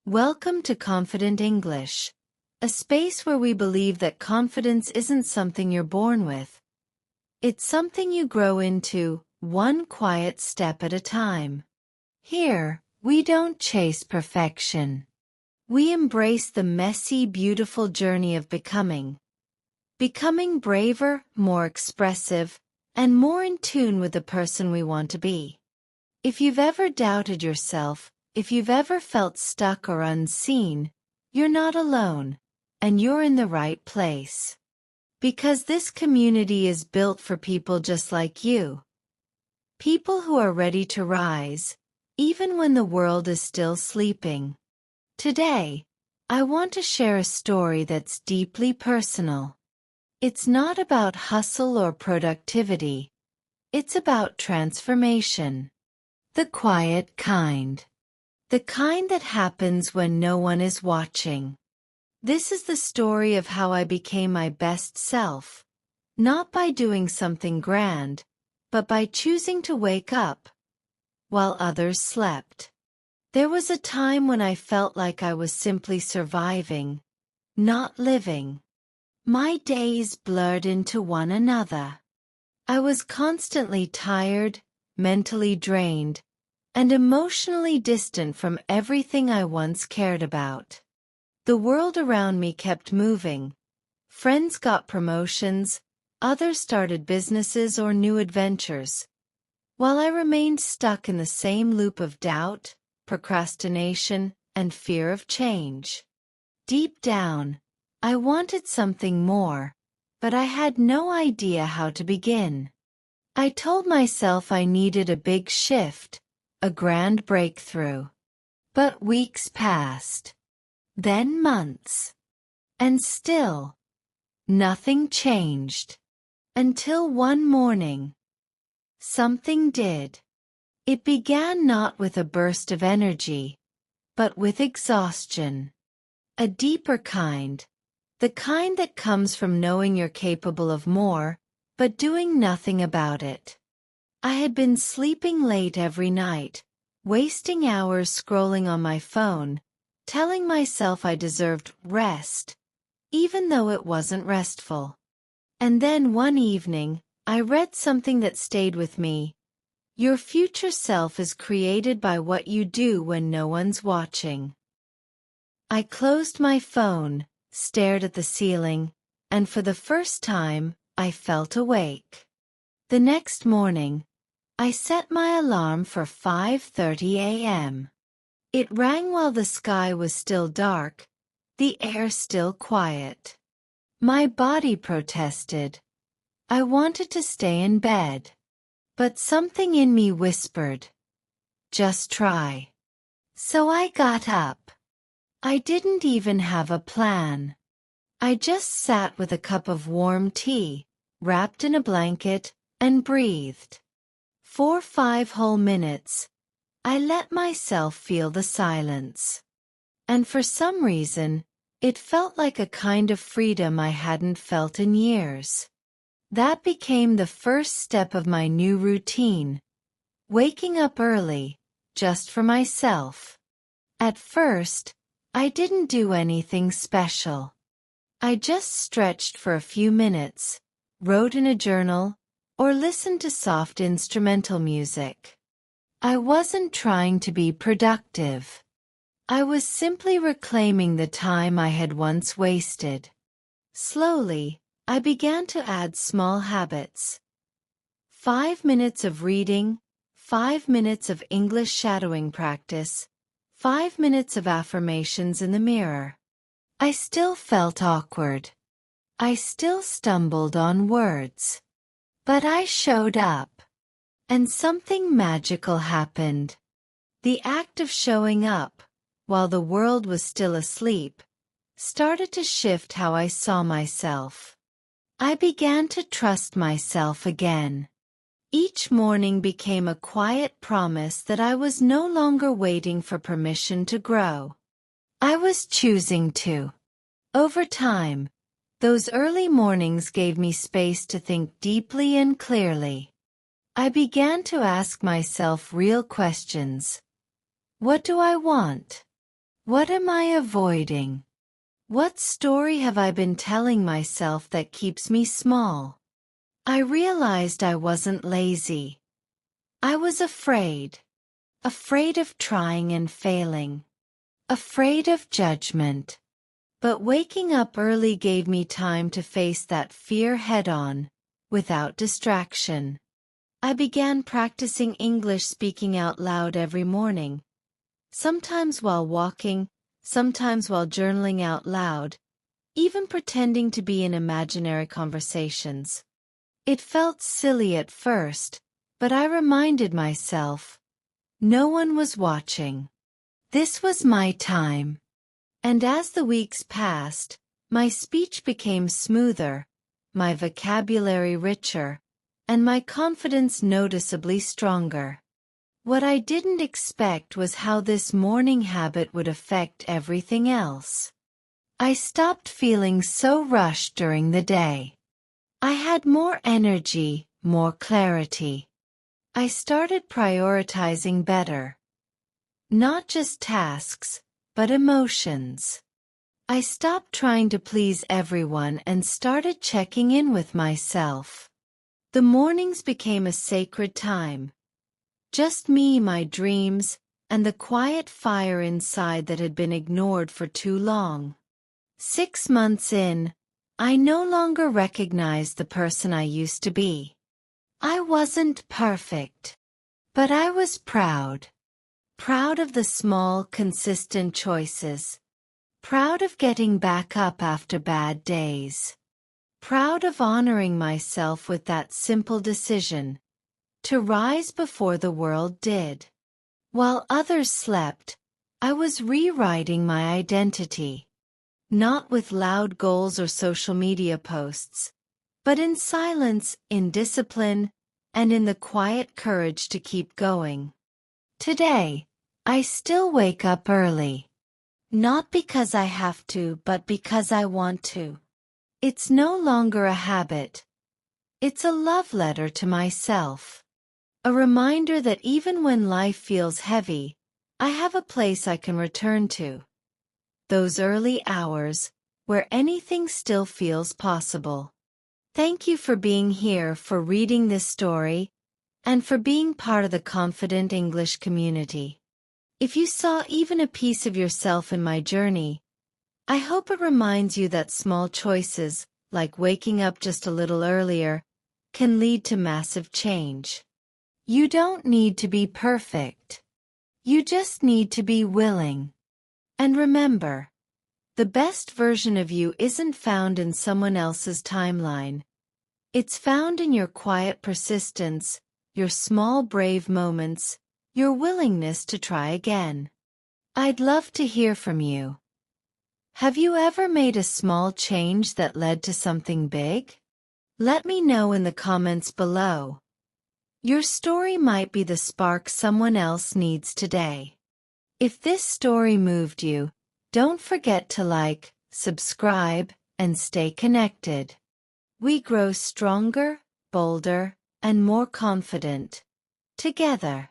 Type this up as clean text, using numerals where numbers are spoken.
Welcome to Confident English, a space where we believe that confidence isn't something you're born with. It's something you grow into, one quiet step at a time. Here, we don't chase perfection. We embrace the messy, beautiful journey of becoming. Becoming braver, more expressive, and more in tune with the person we want to be. If you've ever doubted yourself, if you've ever felt stuck or unseen, you're not alone, and you're in the right place. Because this community is built for people just like you. People who are ready to rise, even when the world is still sleeping. Today, I want to share a story that's deeply personal. It's not about hustle or productivity. It's about transformation. The quiet kind. The kind that happens when no one is watching. This is the story of how I became my best self. Not by doing something grand, but by choosing to wake up while others slept. There was a time when I felt like I was simply surviving, not living. My days blurred into one another. I was constantly tired, mentally drained, and emotionally distant from everything I once cared about. The world around me kept moving. Friends got promotions, others started businesses or new adventures, while I remained stuck in the same loop of doubt, procrastination, and fear of change. Deep down, I wanted something more, but I had no idea how to begin. I told myself I needed a big shift, a grand breakthrough. But weeks passed. Then months. And still, nothing changed. Until one morning, something did. It began not with a burst of energy, but with exhaustion. A deeper kind. The kind that comes from knowing you're capable of more, but doing nothing about it. I had been sleeping late every night, wasting hours scrolling on my phone, telling myself I deserved rest, even though it wasn't restful. And then one evening, I read something that stayed with me. Your future self is created by what you do when no one's watching. I closed my phone, stared at the ceiling, and for the first time, I felt awake. The next morning, I set my alarm for 5:30 a.m. It rang while the sky was still dark, the air still quiet. My body protested. I wanted to stay in bed. But something in me whispered, just try. So I got up. I didn't even have a plan. I just sat with a cup of warm tea, wrapped in a blanket, and breathed. For 5 whole minutes, I let myself feel the silence. And for some reason, it felt like a kind of freedom I hadn't felt in years. That became the first step of my new routine. Waking up early, just for myself. At first, I didn't do anything special. I just stretched for a few minutes, wrote in a journal, or listened to soft instrumental music. I wasn't trying to be productive. I was simply reclaiming the time I had once wasted. Slowly, I began to add small habits. 5 minutes of reading, 5 minutes of English shadowing practice, 5 minutes of affirmations in the mirror. I still felt awkward. I still stumbled on words. But I showed up. And something magical happened. The act of showing up, while the world was still asleep, started to shift how I saw myself. I began to trust myself again. Each morning became a quiet promise that I was no longer waiting for permission to grow. I was choosing to. Over time, those early mornings gave me space to think deeply and clearly. I began to ask myself real questions. What do I want? What am I avoiding? What story have I been telling myself that keeps me small? I realized I wasn't lazy. I was afraid. Afraid of trying and failing. Afraid of judgment. But waking up early gave me time to face that fear head-on, without distraction. I began practicing English speaking out loud every morning. Sometimes while walking, sometimes while journaling out loud, even pretending to be in imaginary conversations. It felt silly at first, but I reminded myself, no one was watching. This was my time. And as the weeks passed, my speech became smoother, my vocabulary richer, and my confidence noticeably stronger. What I didn't expect was how this morning habit would affect everything else. I stopped feeling so rushed during the day. I had more energy, more clarity. I started prioritizing better. Not just tasks, but emotions. I stopped trying to please everyone and started checking in with myself. The mornings became a sacred time. Just me, my dreams, and the quiet fire inside that had been ignored for too long. 6 months in, I no longer recognized the person I used to be. I wasn't perfect, but I was proud. Proud of the small, consistent choices. Proud of getting back up after bad days. Proud of honoring myself with that simple decision, to rise before the world did. While others slept, I was rewriting my identity. Not with loud goals or social media posts, but in silence, in discipline, and in the quiet courage to keep going. Today, I still wake up early. Not because I have to, but because I want to. It's no longer a habit. It's a love letter to myself. A reminder that even when life feels heavy, I have a place I can return to. Those early hours, where anything still feels possible. Thank you for being here, for reading this story, and for being part of the Confident English community. If you saw even a piece of yourself in my journey, I hope it reminds you that small choices, like waking up just a little earlier, can lead to massive change. You don't need to be perfect. You just need to be willing. And remember, the best version of you isn't found in someone else's timeline. It's found in your quiet persistence, your small brave moments, your willingness to try again. I'd love to hear from you. Have you ever made a small change that led to something big? Let me know in the comments below. Your story might be the spark someone else needs today. If this story moved you, don't forget to like, subscribe, and stay connected. We grow stronger, bolder, and more confident together.